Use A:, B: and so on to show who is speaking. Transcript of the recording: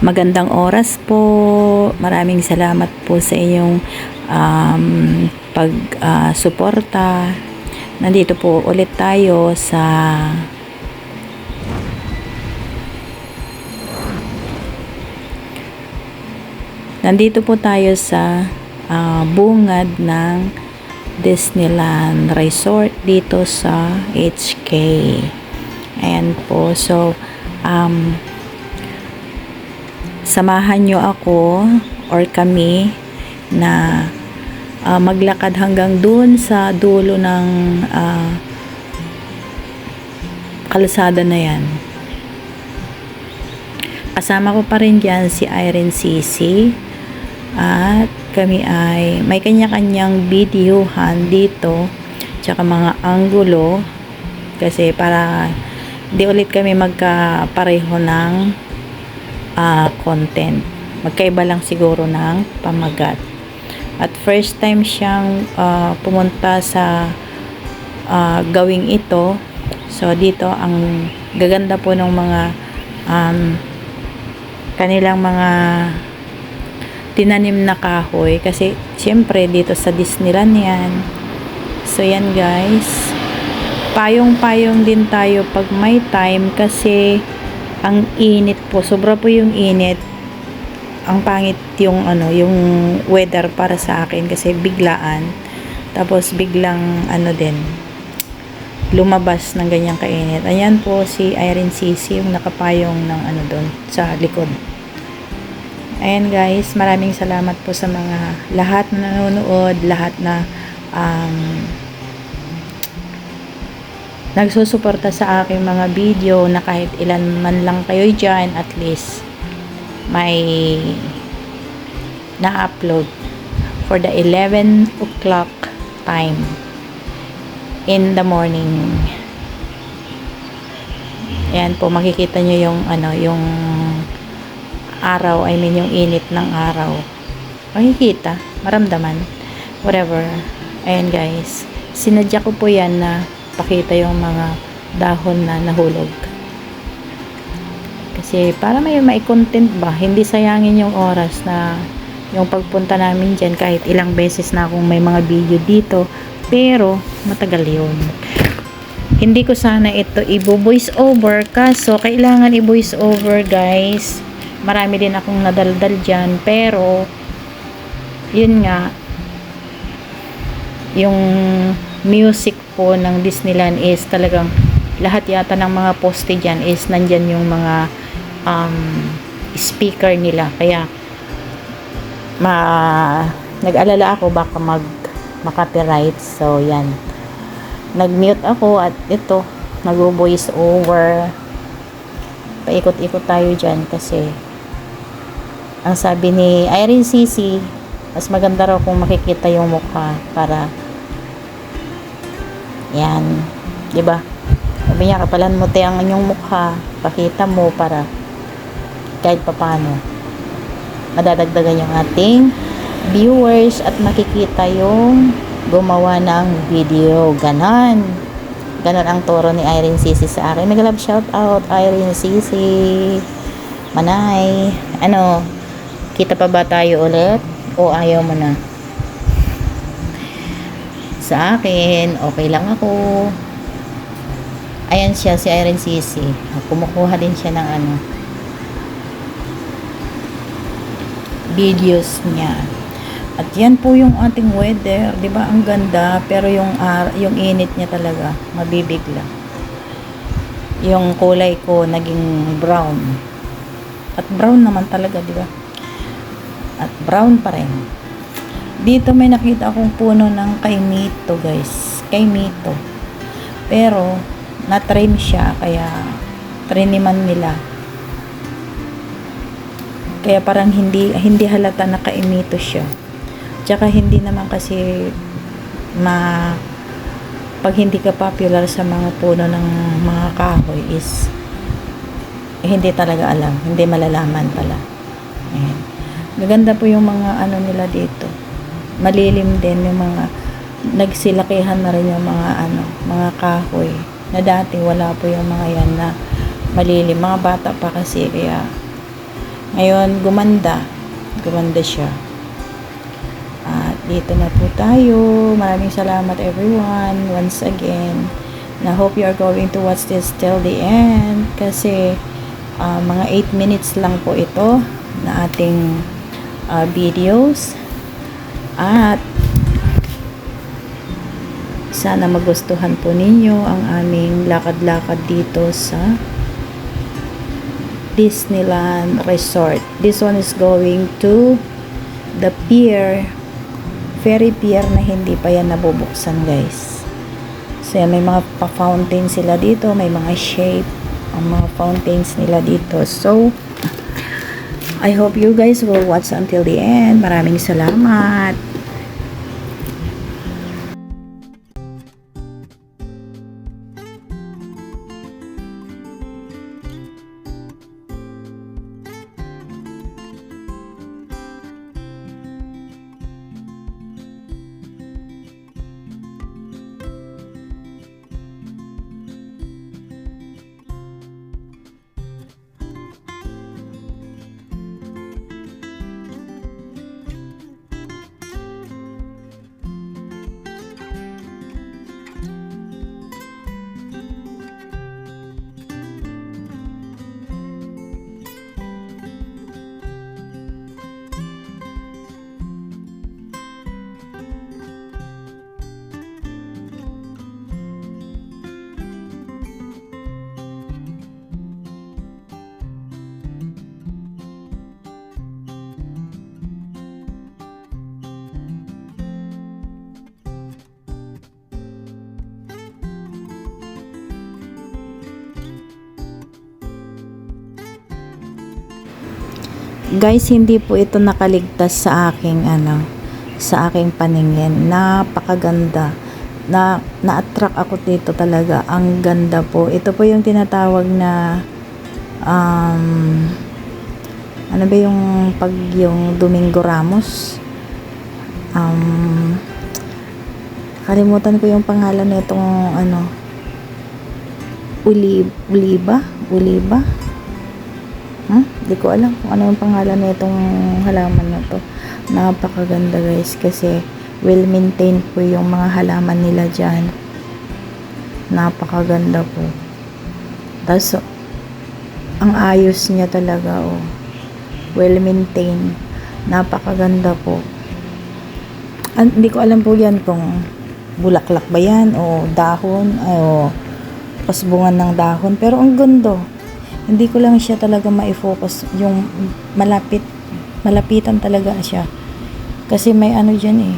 A: Magandang oras po. Maraming salamat po sa iyong pag-suporta. Nandito po ulit tayo sa bungad ng Disneyland Resort dito sa HK. Ayan po. So, samahan nyo ako or kami na maglakad hanggang dun sa dulo ng kalsada na yan. Kasama ko pa rin dyan si Irene Sisi at kami ay may kanya-kanyang videohan dito tsaka mga anggulo kasi para di ulit kami magkapareho ng content. Magkaiba lang siguro ng pamagat. At first time siyang pumunta sa gawing ito. So dito ang gaganda po ng mga kanilang mga tinanim na kahoy kasi syempre dito sa Disneyland yan. So yan guys, payong-payong din tayo pag may time kasi ang init po, sobra po yung init. Ang pangit yung yung weather para sa akin kasi biglaan, tapos biglang din lumabas ng ganyang kainit. Ayan po si Irene Sisi yung nakapayong ng doon sa likod. Ayan guys, maraming salamat po sa mga lahat na nanonood, lahat na nagsusuporta sa aking mga video na kahit ilan man lang kayo dyan, at least may na-upload for the 11 o'clock time in the morning. Ayan po, makikita nyo yung yung araw, I mean yung init ng araw. Makikita, maramdaman, whatever. Ayan guys, sinadya ko po yan na pakita yung mga dahon na nahulog. Kasi para may content ba, hindi sayangin yung oras na yung pagpunta namin dyan, kahit ilang beses na akong may mga video dito, pero matagal yun. Hindi ko sana ito i-voice over, kaso kailangan i-voice over guys. Marami din akong nadaldal dyan, pero yun nga, yung music po ng Disneyland is talagang lahat yata ng mga poste dyan is nandyan yung mga speaker nila, kaya nag-alala ako baka mag-copyright. So yan, nag-mute ako at ito nag-voice over. Paikot-ikot tayo dyan kasi ang sabi ni Irene Sisi, mas maganda raw kung makikita yung mukha para yan, diba? Sabi niya, kapalan mo te ang inyong mukha, pakita mo para kahit papano madadagdagan yung ating viewers at makikita yung gumawa ng video. Ganon ang turo ni Irene Sisi sa akin. Nag-love shout out Irene Sisi, Manay. Kita pa ba tayo ulit o ayaw mo na? Sa akin okay lang ako. Ayan siya, si Irene Sisi, kumukuha din siya ng videos niya. At yan po yung ating weather, 'di ba? Ang ganda, pero yung init niya talaga, mabibigla. Yung kulay ko naging brown. At brown naman talaga, 'di ba? At brown pa rin. Dito may nakita akong puno ng kaimito, guys. Kaimito. Pero na-trim siya, kaya triniman nila. Kaya parang hindi halata na kaimito siya. Tsaka hindi naman kasi pag hindi ka popular sa mga puno ng mga kahoy is hindi talaga alam, hindi malalaman pala. Ayan. Maganda po yung mga nila dito. Malilim din yung mga nagsilakihan na rin yung mga kahoy na dati wala po yung mga yan na malilim. Mga bata pa kasi, kaya Ngayon, gumanda. Gumanda siya. At dito na po tayo. Maraming salamat everyone. Once again. And I hope you are going to watch this till the end. Kasi mga 8 minutes lang po ito na ating videos. At sana magustuhan po ninyo ang aming lakad-lakad dito sa Disneyland Resort. This one is going to the pier, ferry pier na hindi pa yan nabubuksan, guys. So yan, may mga pa-fountain sila dito, may mga shape ang mga fountains nila dito. So I hope you guys will watch until the end. Maraming salamat. Guys, hindi po ito nakaligtas sa aking sa aking paningin. Napakaganda. Na-attract ako dito talaga. Ang ganda po. Ito po yung tinatawag na ano ba yung yung Domingo Ramos? Kalimutan ko yung pangalan nitong Uliba? Hindi ko alam kung ano yung pangalan nitong halaman na to. Napakaganda, guys, kasi well maintained po yung mga halaman nila dyan. Napakaganda po. Tapos ang ayos niya talaga, well maintained. Napakaganda po. Hindi ko alam po yan kung bulaklak ba yan o dahon o pasbungan ng dahon, pero ang ganda. Hindi ko lang siya talaga ma-focus yung malapitan talaga siya. Kasi may dyan